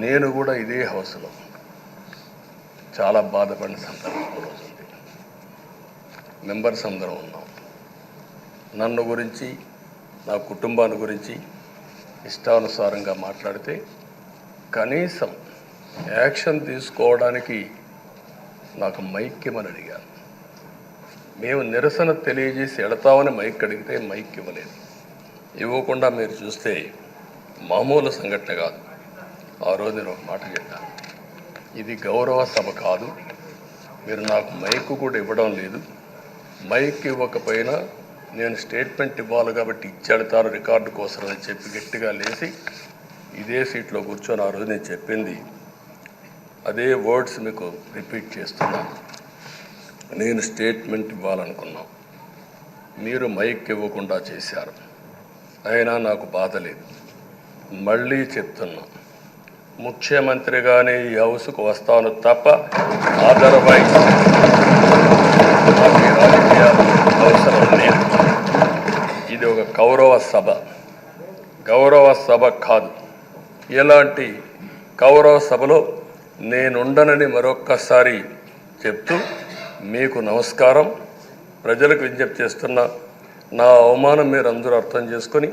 నేను కూడా ఇదే హౌస్లో చాలా బాధపడిన సందర్భం రోజు ఉంది. మెంబర్స్ అందరం ఉన్నాం. నన్ను గురించి నా కుటుంబాన్ని గురించి ఇష్టానుసారంగా మాట్లాడితే కనీసం యాక్షన్ తీసుకోవడానికి నాకు మైక్ ఇవ్వమని అడిగాను. మేము నిరసన తెలియజేసి వెళతామని మైక్ అడిగితే మైక్ ఇవ్వలేదు. ఇవ్వకుండా మీరు చూస్తే మామూలు సంఘటన కాదు. ఆ రోజు నేను ఒక మాట చెప్పాను, ఇది గౌరవ సభ కాదు, మీరు నాకు మైక్ కూడా ఇవ్వడం లేదు, మైక్ ఇవ్వకపోయినా నేను స్టేట్మెంట్ ఇవ్వాలి కాబట్టి ఇచ్చెడతారు రికార్డు కోసం అని చెప్పి గట్టిగా లేచి ఇదే సీట్లో కూర్చొని ఆ రోజు నేను చెప్పింది అదే వర్డ్స్ మీకు రిపీట్ చేస్తున్నాను. నేను స్టేట్మెంట్ ఇవ్వాలనుకున్నాను, మీరు మైక్ ఇవ్వకుండా చేశారు. అయినా నాకు బాధ లేదు. మళ్ళీ చెప్తున్నా, ముఖ్యమంత్రిగానే ఈ హౌస్కు వస్తాను తప్ప అదర్వైజ్ నాకు రాజకీయాలు అవసరం లేదు. ఇది ఒక గౌరవ సభ కాదు. ఇలాంటి గౌరవ సభలో నేనుండనని మరొక్కసారి చెప్తూ మీకు నమస్కారం. ప్రజలకు విజ్ఞప్తి చేస్తున్నా, నా అవమానం మీరు అందరూ అర్థం చేసుకొని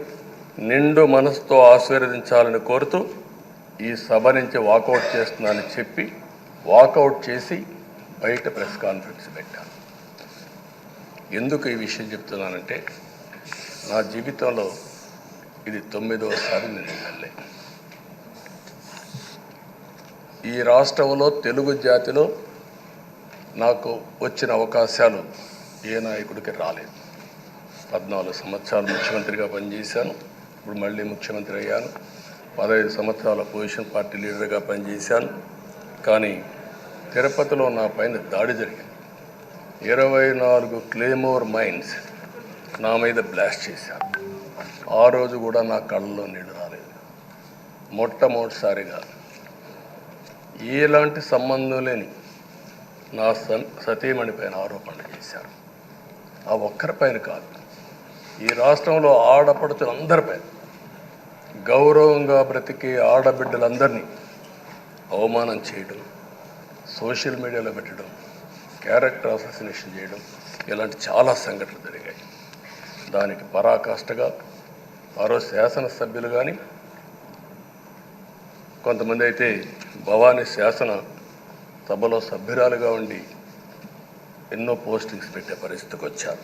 నిండు మనసుతో ఆశీర్వదించాలని కోరుతూ ఈ సభ నుంచి వాకౌట్ చేస్తున్నానని చెప్పి వాకౌట్ చేసి బయట ప్రెస్ కాన్ఫరెన్స్ పెట్టాను. ఎందుకు ఈ విషయం చెప్తున్నానంటే, నా జీవితంలో ఇది 9వసారి నేను ఎమ్మెల్యే. ఈ రాష్ట్రంలో తెలుగు జాతిలో నాకు వచ్చిన అవకాశాలు ఏ నాయకుడికి రాలేదు. 14 సంవత్సరాలు ముఖ్యమంత్రిగా పనిచేశాను. ఇప్పుడు మళ్ళీ ముఖ్యమంత్రి అయ్యాను. 15 సంవత్సరాల పొజిషన్ పార్టీ లీడర్గా పనిచేశాను. కానీ తిరుపతిలో నా పైన దాడి జరిగింది. 24 క్లేమోర్ మైన్స్ నా మీద బ్లాస్ట్ చేశారు. ఆ రోజు కూడా నా కళ్ళలో నీళ్ళు రాలేదు. మొట్టమొదటిసారిగా ఎలాంటి సంబంధం లేని నా సతీమణి పైన ఆరోపణలు చేశారు. ఆ ఒక్కరిపైన కాదు, ఈ రాష్ట్రంలో ఆడపడుతులందరిపైన, గౌరవంగా బ్రతికే ఆడబిడ్డలందరినీ అవమానం చేయడం, సోషల్ మీడియాలో పెట్టడం, క్యారెక్టర్ అసాసినేషన్ చేయడం, ఇలాంటి చాలా సంఘటనలు జరిగాయి. దానికి పరాకాష్ఠగా ఆ రోజు శాసనసభ్యులు కానీ, కొంతమంది అయితే భవానీ శాసన సభలో సభ్యురాలుగా ఉండి ఎన్నో పోస్టింగ్స్ పెట్టే పరిస్థితికి వచ్చారు.